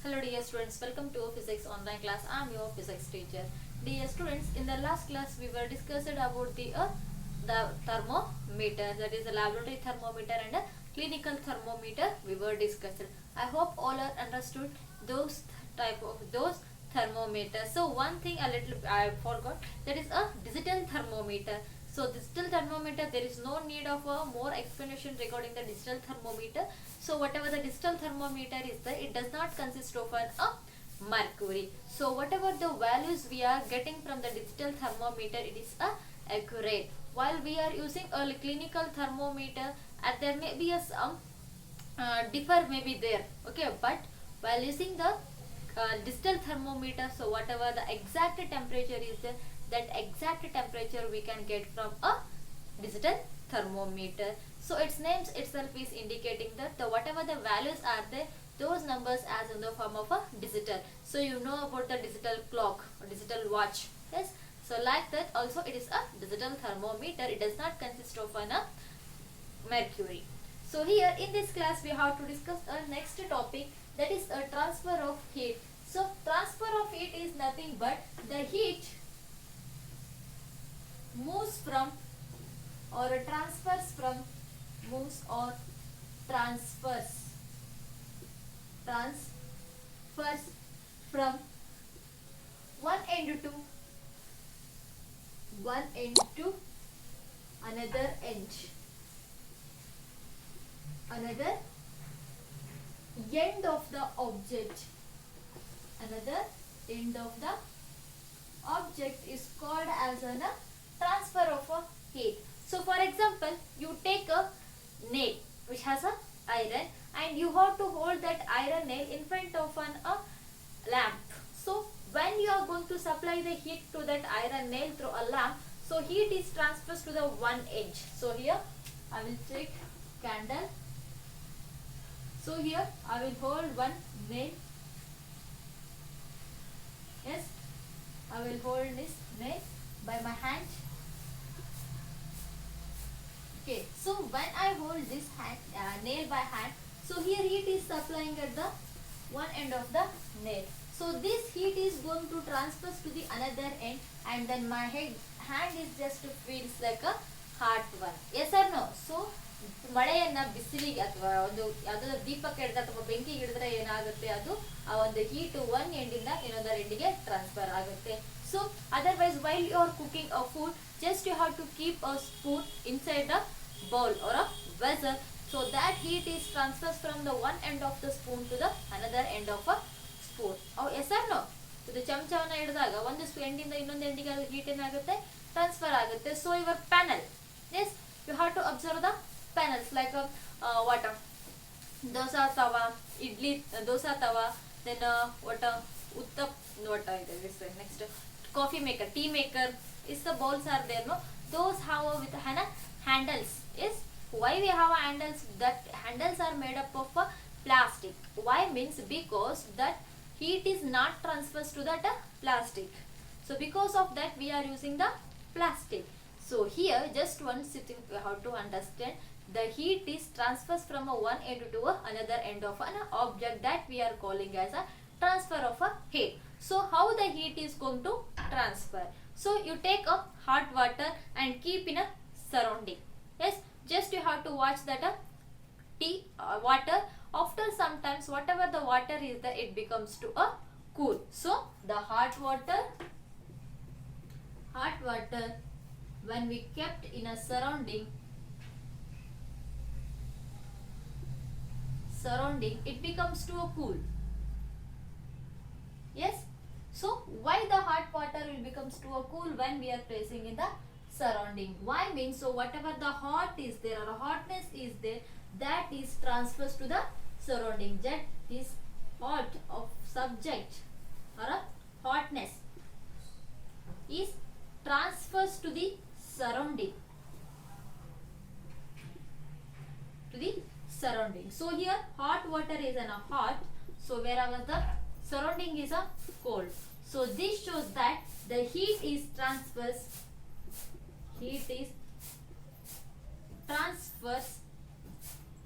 Hello dear students, welcome to physics online class. I am your physics teacher. Dear students, in the last class we were discussing about the thermometer, that is a laboratory thermometer and a clinical thermometer we were discussing. I hope all are understood those type of those thermometers. So one thing I forgot, that is a digital thermometer. So digital thermometer, there is no need of a more explanation regarding the digital thermometer. So whatever the digital thermometer is there, it does not consist of a mercury. So whatever the values we are getting from the digital thermometer, it is accurate. While we are using a clinical thermometer, there may be a some differ may be there, okay, but while using the digital thermometer, so whatever the exact temperature is there, that exact temperature we can get from a digital thermometer. So its names itself is indicating that the whatever the values are there, those numbers as in the form of a digital. So you know about the digital clock or digital watch, yes. So like that also it is a digital thermometer. It does not consist of a mercury. So here in this class we have to discuss a next topic, that is a transfer of heat. So transfer of heat is nothing but the heat moves from or transfers from moves or transfers from one end to another end of the object. Another end of the object is called as a transfer of a heat. So for example, you take a nail which has a iron and you have to hold that iron nail in front of a lamp. So when you are going to supply the heat to that iron nail through a lamp, so heat is transferred to the one edge. So here I will take candle. So here I will hold one nail. Yes, I will hold this nail by my hand. Okay, so when I hold this nail by hand, so here heat is supplying at the one end of the nail. So this heat is going to transfer to the another end, and then my hand is just feels like a hot one. Yes or no? So ಮಳೆಯನ್ನ ಬಿಸಿಲಿಗೆ ಅಥವಾ ಒಂದು ಯಾವುದೋ ದೀಪಕ್ಕೆ ಹಿಡಿದ್ರೆ ಅಥವಾ ಬೆಂಕಿಗೆ ಹಿಡಿದ್ರೆ ಏನಾಗುತ್ತೆ, ಅದು ಆ ಒಂದು ಹೀಟ್ ಒನ್ ಎಂಡಿಂದ ಇನ್ನೊಂದರ ಎಂಡಿಗೆ ಟ್ರಾನ್ಸ್ಫರ್ ಆಗುತ್ತೆ. So otherwise while you are cooking a food, just you have to keep a spoon inside a bowl or a vessel, so that heat is transferred from the one end of the spoon to the another end of a spoon. Oh yes or no? ಇದು ಚಮಚವನ್ನ ಹಿಡಿದಾಗ ಒಂದು ಎಂಡಿಂದ ಇನ್ನೊಂದು ಎಂಡಿಗೆ heat ಏನಾಗುತ್ತೆ, transfer ಆಗುತ್ತೆ. So your panel, yes, you have to observe the panels like what dosa tawa, idli dosa tawa, then what uttap, what this next coffee maker, tea maker, is the bowls are there, no, those have with handles. Yes, why we have handles? That handles are made up of plastic. Why means because that heat is not transferred to that plastic. So because of that we are using the plastic. So here just one sitting we have to understand, the heat is transferred from one end to another end of an object, that we are calling as a transfer of a heat. So how the heat is going to transfer? So you take a hot water and keep in a surrounding. Yes, just you have to watch that tea water, after sometimes whatever the water is there, it becomes to a cool. So the hot water when we kept in a surrounding, it becomes to a cool. Yes, so why the hot water will becomes to a cool when we are placing in the surrounding? Why means, so whatever the hot is there or hotness is there, that is transfers to the surrounding. That is hot of subject or a hotness is transfers to the surrounding, So here hot water is a hot, so whereas the surrounding is a cold. So this shows that the heat is transfers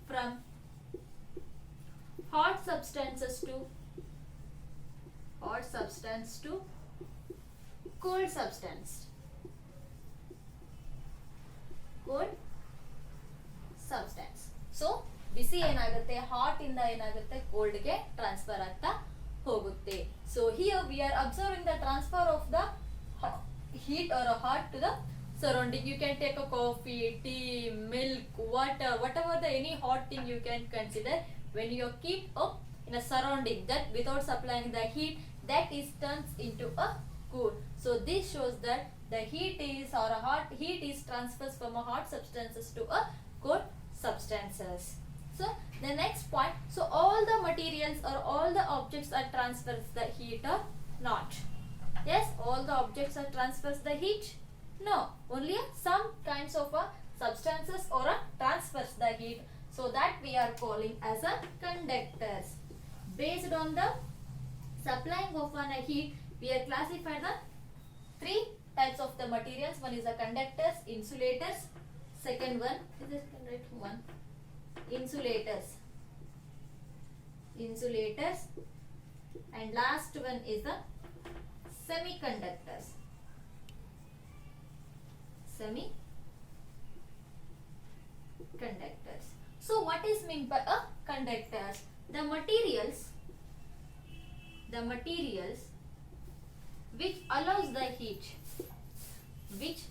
from hot substances to hot substance to cold substance. Cold substance. So ಬಿಸಿ ಏನಾಗುತ್ತೆ, hot ಇಂದ ಏನಾಗುತ್ತೆ, cold ಗೆ transfer ಆಗ್ತಾ ಹೋಗುತ್ತೆ. So here we are observing the transfer of the heat or a hot to the surrounding. You can take a coffee, tea, milk, water, whatever the any hot thing you can consider. When you keep up in a surrounding, that without supplying the heat, that is turns into a cool. So this shows that the heat is or a hot heat is transfers from a hot substances to a cold substances. So the next point, so all the materials or all the objects are transfers the heat or not? Yes, all the objects are transfers the heat? No, only some kinds of substances or transfers the heat. So that we are calling as a conductors. Based on the supplying of a heat, we are classified the three types of the materials. One is the conductors, insulators. Second one, this can write one, insulators. Insulators. And last one is the semiconductors. Semiconductors. So what is meant by a conductors? The materials which allows the heat, which